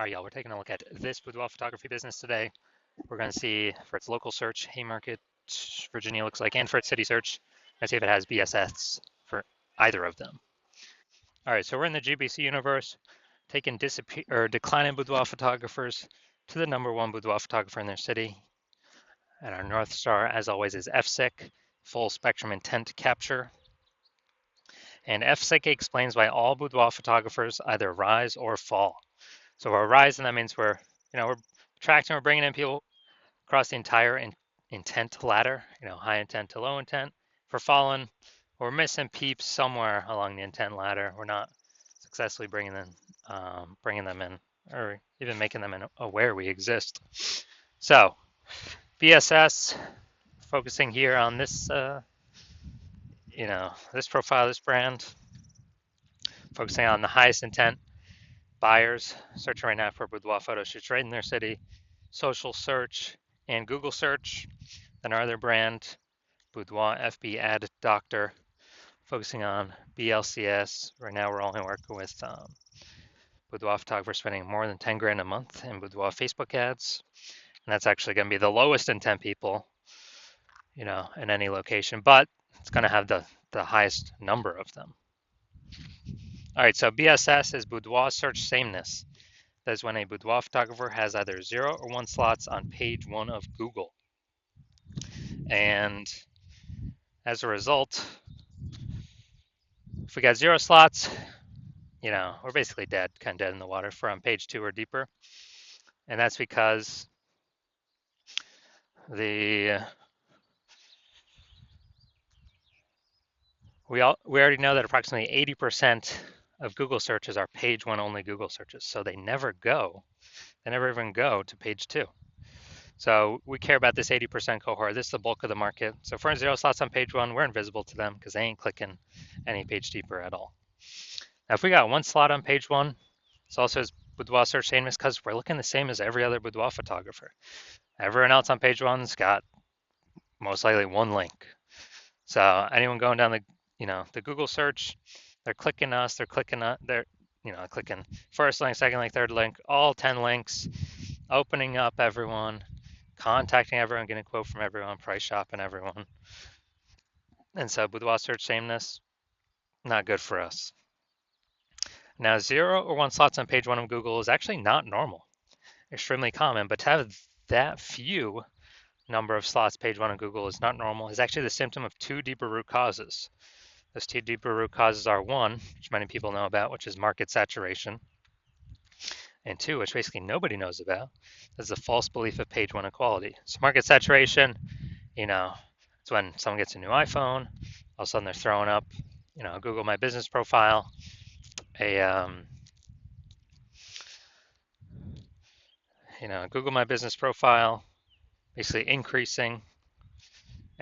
All right, y'all, we're taking a look at this boudoir photography business today. We're going to see for its local search, Haymarket, Virginia looks like, and for its city search, and see if it has BSS for either of them. All right, so we're in the GBC universe, taking declining boudoir photographers to the number one boudoir photographer in their city. And our North Star, as always, is FSIC, full spectrum intent capture. And FSIC explains why all boudoir photographers either rise or fall. So we're rising, that means we're attracting, we're bringing in people across the entire intent ladder, high intent to low intent. If we're falling, we're missing peeps somewhere along the intent ladder. We're not successfully bringing them in, or even making them aware we exist. So BSS, focusing here on this, this profile, this brand, focusing on the highest intent buyers, searching right now for boudoir photo shoots right in their city, social search, and Google search. Then our other brand, Boudoir FB Ad Doctor, focusing on BLCS. Right now we're only working with boudoir photographers spending more than 10 grand a month in boudoir Facebook ads. And that's actually going to be the lowest intent people, in any location, but it's going to have the highest number of them. All right, so BSS is boudoir search sameness. That is when a boudoir photographer has either 0 or 1 slots on page 1 of Google. And as a result, if we got 0 slots, we're basically dead, kind of dead in the water for on page 2 or deeper. And that's because we already know that approximately 80% of Google searches are page 1 only Google searches. So they never even go to page 2. So we care about this 80% cohort. This is the bulk of the market. So if we're in 0 slots on page 1, we're invisible to them because they ain't clicking any page deeper at all. Now, if we got 1 slot on page 1, it's also as boudoir search sameness because we're looking the same as every other boudoir photographer. Everyone else on page 1's got most likely 1 link. So anyone going down the Google search, they're clicking us, they're clicking first link, second link, third link, all 10 links, opening up everyone, contacting everyone, getting a quote from everyone, price shopping everyone. And so boudoir search sameness, not good for us. Now, 0 or 1 slots on page 1 of Google is actually not normal, extremely common, but to have that few number of slots page 1 of Google is not normal. It's actually the symptom of 2 deeper root causes. Those 2 deeper root causes are 1, which many people know about, which is market saturation, and 2, which basically nobody knows about, is the false belief of page 1 equality. So market saturation, it's when someone gets a new iPhone, all of a sudden they're throwing up, Google My Business profile, Google My Business profile, basically increasing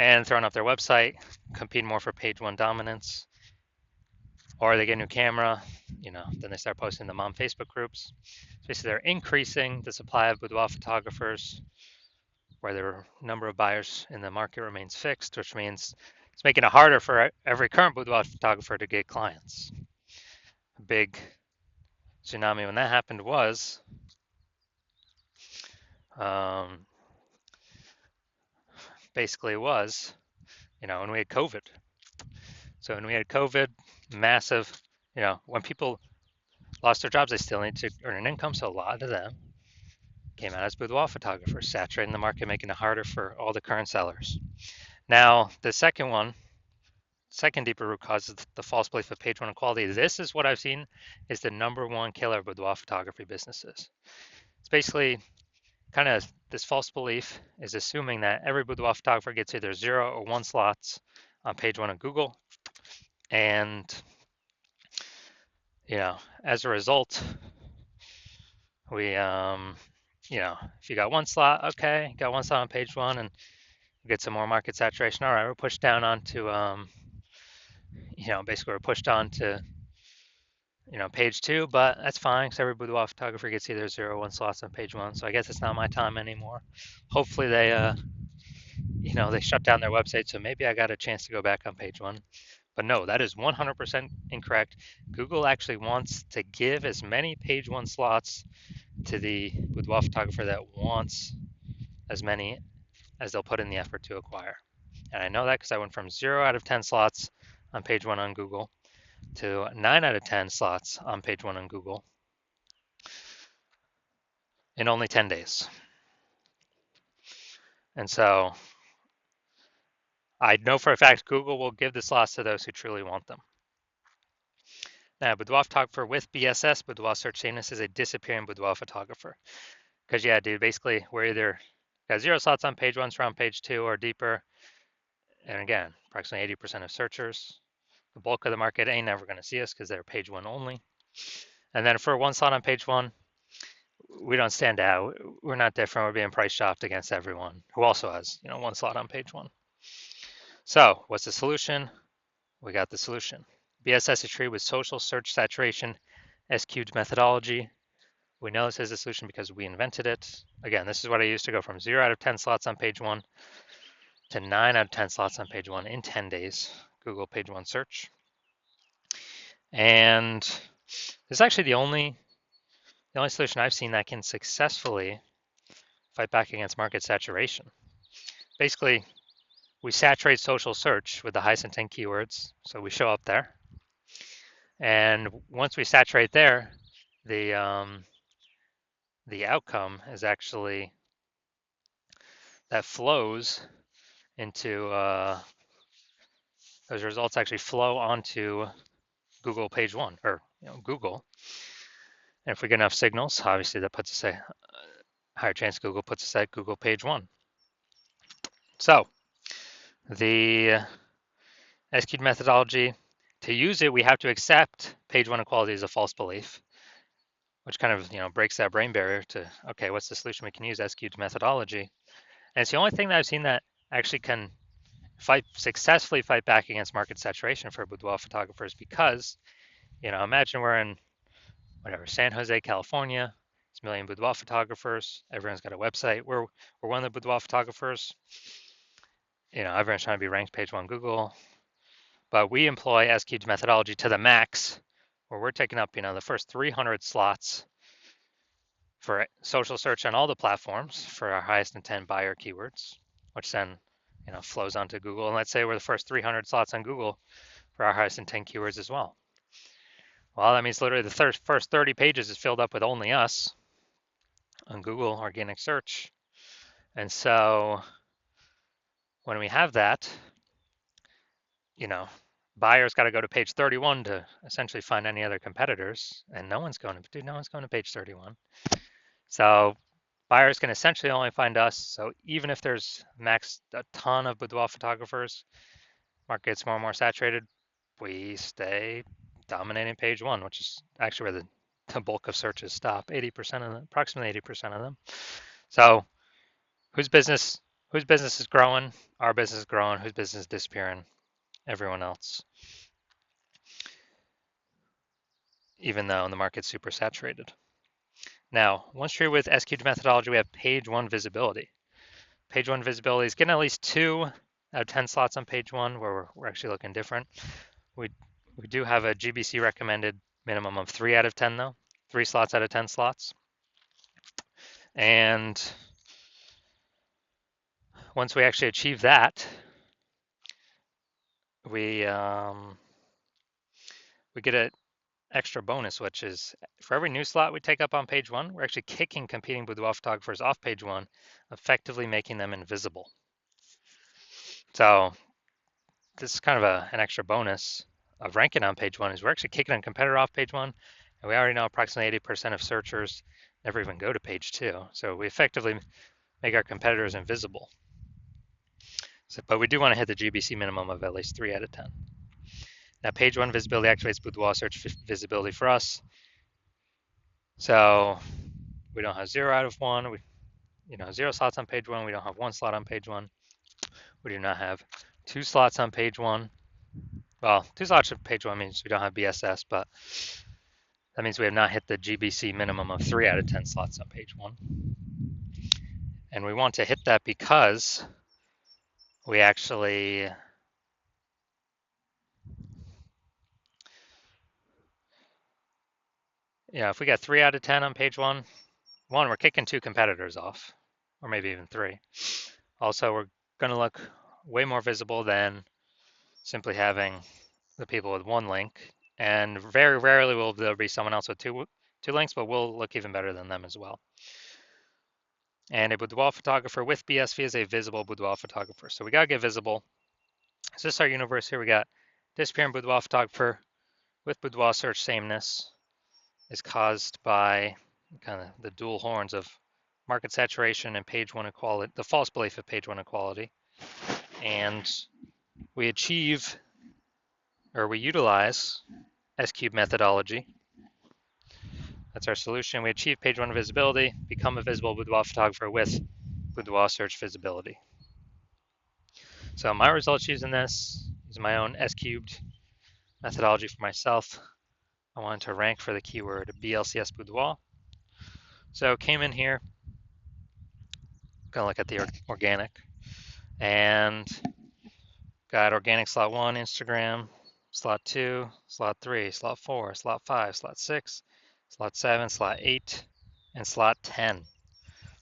and throwing up their website, competing more for page 1 dominance. Or they get a new camera, then they start posting them on Facebook groups. So basically they're increasing the supply of boudoir photographers where the number of buyers in the market remains fixed, which means it's making it harder for every current boudoir photographer to get clients. A big tsunami when that happened was when we had COVID. So when we had COVID, massive, when people lost their jobs, they still need to earn an income. So a lot of them came out as boudoir photographers, saturating the market, making it harder for all the current sellers. Now, the second deeper root cause is the false belief of page 1 equality. This is what I've seen is the number 1 killer of boudoir photography businesses. It's basically kind of this false belief is assuming that every boudoir photographer gets either 0 or 1 slots on page 1 of Google. And, as a result, we, if you got 1 slot, okay, got 1 slot on page 1 and get some more market saturation. All right, we're pushed down onto, basically we're pushed on to, page 2, but that's fine because every boudoir photographer gets either 0 or 1 slots on page 1. So I guess it's not my time anymore. Hopefully they, they shut down their website. So maybe I got a chance to go back on page 1. But no, that is 100% incorrect. Google actually wants to give as many page 1 slots to the boudoir photographer that wants as many as they'll put in the effort to acquire. And I know that because I went from 0 out of 10 slots on page 1 on Google to 9 out of 10 slots on page 1 on Google in only 10 days. And so I know for a fact Google will give the slots to those who truly want them. Now, boudoir photographer with BSS, boudoir search sameness, is a disappearing boudoir photographer. Because yeah, dude, basically we're either got 0 slots on page 1, so on page 2 or deeper. And again, approximately 80% of searchers. The bulk of the market ain't never going to see us because they're page 1 only. And then for 1 slot on page 1, we don't stand out. We're not different. We're being price shopped against everyone who also has, 1 slot on page 1. So what's the solution? We got the solution. BSS is treated with social search saturation SQ'd methodology. We know this is a solution because we invented it. Again, this is what I used to go from 0 out of 10 slots on page 1 to 9 out of 10 slots on page 1 in 10 days, Google page 1 search. And this is actually the only solution I've seen that can successfully fight back against market saturation. Basically, we saturate social search with the highest intent keywords, so we show up there. And once we saturate there, the outcome is actually that flows into those results actually flow onto Google page 1 or Google. And if we get enough signals, obviously that puts us a higher chance Google puts us at Google page 1. So the SQ'd methodology, to use it, we have to accept page 1 equality as a false belief, which kind of breaks that brain barrier to, okay, what's the solution we can use? SQ'd methodology. And it's the only thing that I've seen that actually can successfully fight back against market saturation for boudoir photographers, because imagine we're in San Jose, California. It's a million boudoir photographers. Everyone's got a website. We're one of the boudoir photographers. Everyone's trying to be ranked page 1 Google, but we employ SQ'd methodology to the max, where we're taking up the first 300 slots for social search on all the platforms for our highest intent buyer keywords, which then flows onto Google. And let's say we're the first 300 slots on Google for our highest intent keywords as well. Well, that means literally the first 30 pages is filled up with only us on Google organic search. And so when we have that, buyers got to go to page 31 to essentially find any other competitors, and no one's going to page 31. So buyers can essentially only find us. So even if there's max a ton of boudoir photographers, market gets more and more saturated, we stay dominating page 1, which is actually where the bulk of searches stop. 80% of them, approximately 80% of them. So whose business is growing? Our business is growing. Whose business is disappearing? Everyone else. Even though the market's super saturated. Now, once you're with SQ'd methodology, we have page 1 visibility. Page 1 visibility is getting at least 2 out of 10 slots on page 1, where we're actually looking different. We do have a GBC recommended minimum of 3 out of 10 though, 3 slots out of 10 slots. And once we actually achieve that, we get an extra bonus, which is for every new slot we take up on page 1, we're actually kicking competing boudoir photographers off page 1, effectively making them invisible. So this is kind of an extra bonus of ranking on page 1, is we're actually kicking a competitor off page 1, and we already know approximately 80% of searchers never even go to page 2. So we effectively make our competitors invisible. But we do want to hit the GBC minimum of at least 3 out of 10. Now, page 1 visibility activates boudoir search visibility for us. So we don't have 0 out of 1. 0 slots on page 1. We don't have 1 slot on page 1. We do not have 2 slots on page 1. Well, 2 slots on page 1 means we don't have BSS, but that means we have not hit the GBC minimum of 3 out of 10 slots on page 1. And we want to hit that because we actually if we got 3 out of 10 on page 1, one, we're kicking 2 competitors off, or maybe even 3. Also, we're going to look way more visible than simply having the people with 1 link. And very rarely will there be someone else with two links, but we'll look even better than them as well. And a boudoir photographer with BSV is a visible boudoir photographer. So we got to get visible. So this is our universe here. We got disappearing boudoir photographer with boudoir search sameness is caused by kind of the dual horns of market saturation and page 1 equality, the false belief of page 1 equality. And we achieve, or we utilize S-cube methodology. That's our solution. We achieve page 1 visibility, become a visible boudoir photographer with boudoir search visibility. So my results using this is my own S-cubed methodology for myself. I wanted to rank for the keyword BLCS boudoir. So came in here, gonna look at the organic, and got organic slot 1, Instagram, slot 2, slot 3, slot 4, slot 5, slot 6, slot 7, slot 8, and slot 10.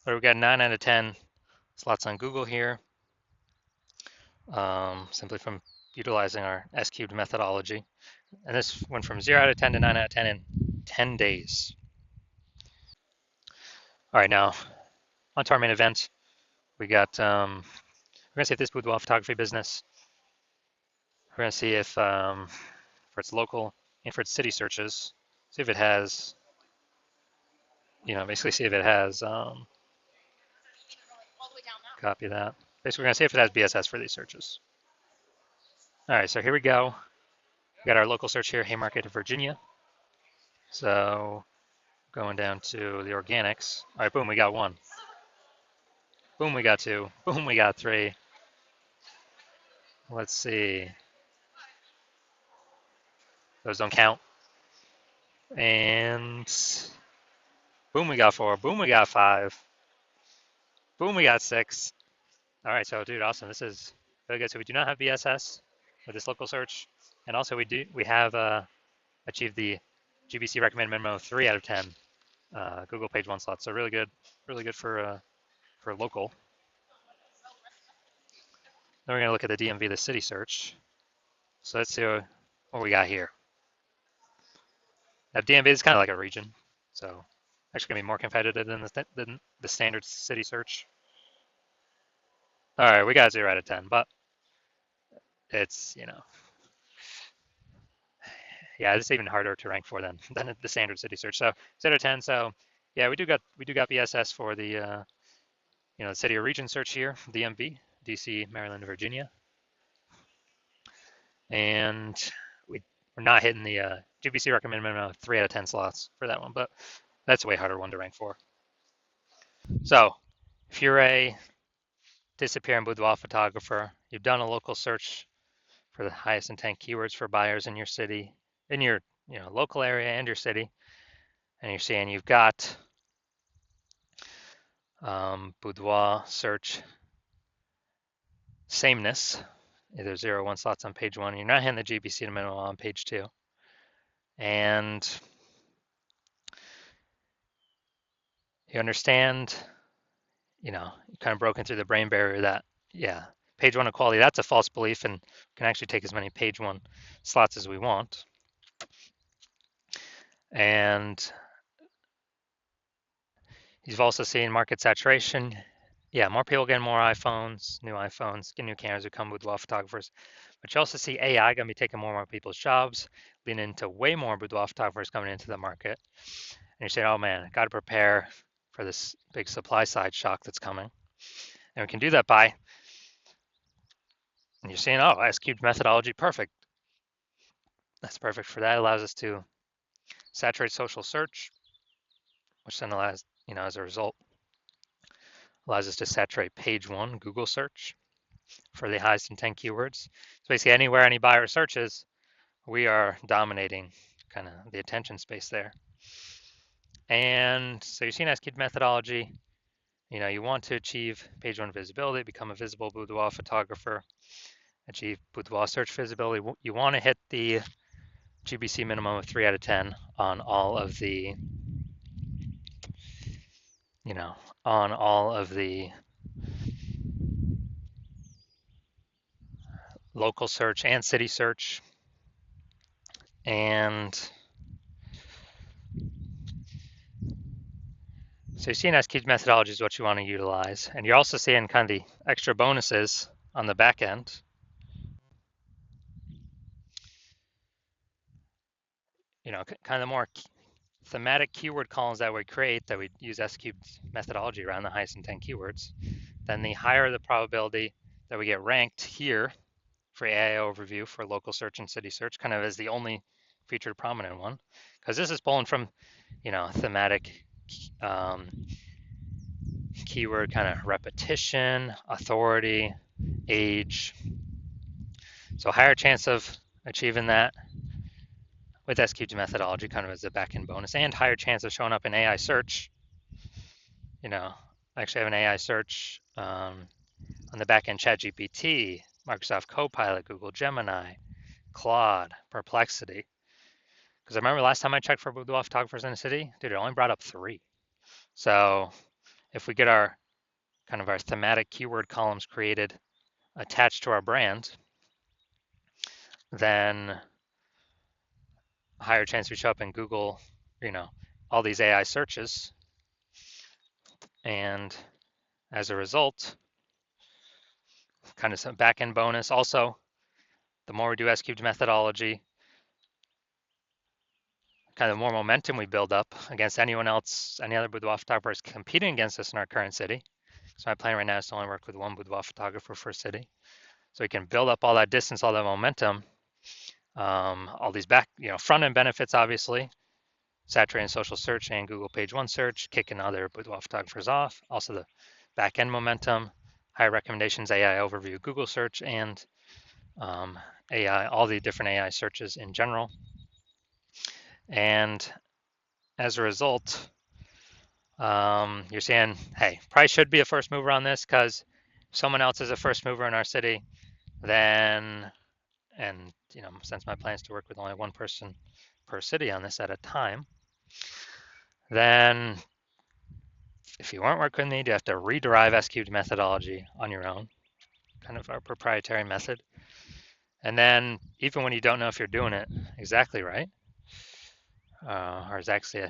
So we've got 9 out of 10 slots on Google here, simply from utilizing our S-cubed methodology. And this went from 0 out of 10 to 9 out of 10 in 10 days. All right, now on to our main event. We got, we're gonna see if this boudoir photography business, we're gonna see if for its local and for its city searches, see if it has, basically see if it has, copy that. Basically, we're gonna see if it has BSS for these searches. All right, so here we go. We got our local search here, Haymarket, Virginia. So going down to the organics. All right, boom, we got 1. Boom, we got 2. Boom, we got 3. Let's see. Those don't count. And boom, we got 4. Boom, we got 5. Boom, we got 6. All right, so dude, awesome. This is really good. So we do not have BSS with this local search, and also we have achieved the GBC recommended minimum of 3 out of 10 Google page 1 slots. So really good for local. Then we're gonna look at the DMV, the city search. So let's see what we got here. Now DMV is kind of like a region, so actually gonna be more competitive than the standard city search. All right, we got 0 out of 10, but it's, yeah, it's even harder to rank for than the standard city search. So 0 out of 10. So yeah, we do got BSS for the the city or region search here, DMV, DC, Maryland, Virginia, and we're not hitting the GBC recommended minimum of 3 out of 10 slots for that one, but that's a way harder one to rank for. So if you're a disappearing boudoir photographer, you've done a local search for the highest intent keywords for buyers in your city, in your local area and your city, and you're saying you've got boudoir search sameness, either 0 or 1 slots on page 1. You're not hitting the GBC minimum on page 2, and you understand, you kind of broken through the brain barrier that, yeah, page 1 equality, that's a false belief, and we can actually take as many page 1 slots as we want. And you've also seen market saturation. Yeah, more people getting more iPhones, new iPhones, get new cameras who come with boudoir photographers. But you also see AI going to be taking more and more people's jobs, leading into way more boudoir photographers coming into the market. And you're saying, oh man, got to prepare for this big supply side shock that's coming. And we can do that by, and you're saying, oh, S-cubed methodology, perfect. That's perfect for that. It allows us to saturate social search, which then allows, as a result, allows us to saturate page 1 Google search for the highest intent keywords. So basically anywhere any buyer searches, we are dominating kind of the attention space there. And so you've seen S-cubed methodology. You want to achieve page 1 visibility, become a visible boudoir photographer, achieve boudoir search visibility. You want to hit the GBC minimum of 3 out of 10 on all of the you know, on all of the local search and city search. And so you're seeing SQL methodology is what you want to utilize. And you're also seeing kind of the extra bonuses on the back end. You know, kind of the more thematic keyword columns that we create that we use SQL methodology around the highest intent keywords, then the higher the probability that we get ranked here for AI overview for local search and city search, kind of as the only featured prominent one, because this is pulling from, you know, thematic keyword kind of repetition, authority, age. So higher chance of achieving that with SQL methodology kind of as a back-end bonus, and higher chance of showing up in AI search. You know, I actually have an AI search on the back-end ChatGPT, Microsoft Copilot, Google Gemini, Claude, Perplexity. Because I remember last time I checked for boudoir photographers in the city, dude, it only brought up 3. So if we get our kind of our thematic keyword columns created attached to our brand, then a higher chance we show up in Google, you know, all these AI searches. And as a result, kind of some back end bonus. Also, the more we do S-cubed methodology, kind of more momentum we build up against anyone else, any other boudoir photographers competing against us in our current city. So my plan right now is to only work with one boudoir photographer for a city. So we can build up all that distance, all that momentum, all these back, you know, front end benefits, obviously, saturating social search and Google page one search, kicking other boudoir photographers off. Also the back end momentum, high recommendations, AI overview, Google search, and AI, all the different AI searches in general. And as a result, you're saying, hey, probably should be a first mover on this because someone else is a first mover in our city, then, and you know, since my plan is to work with only one person per city on this at a time, then if you weren't working with me, you have to rederive SQL methodology on your own, kind of our proprietary method. And then even when you don't know if you're doing it exactly right, or exactly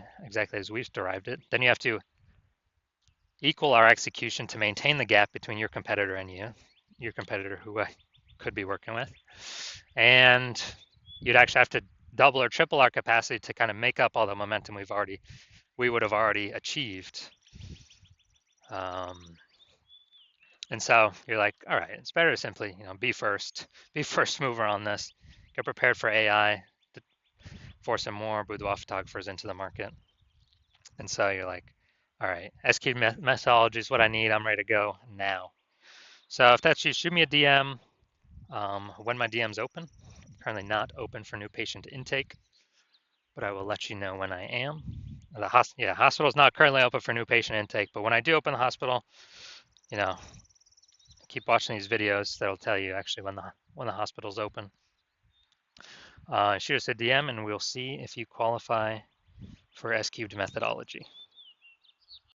as we've derived it, then you have to equal our execution to maintain the gap between your competitor and you, your competitor who I could be working with. And you'd actually have to double or triple our capacity to kind of make up all the momentum we would have already achieved. And so you're like, all right, it's better to simply, you know, be first mover on this, get prepared for AI to force some more boudoir photographers into the market. And so you're like, all right, SQ methodology is what I need. I'm ready to go now. So if that's you, shoot me a DM when my DM's open. I'm currently not open for new patient intake, but I will let you know when I am. The hospital is not currently open for new patient intake, but when I do open the hospital, you know, keep watching these videos. That'll tell you actually when the hospital's open. Shoot us a DM and we'll see if you qualify for S-cubed methodology.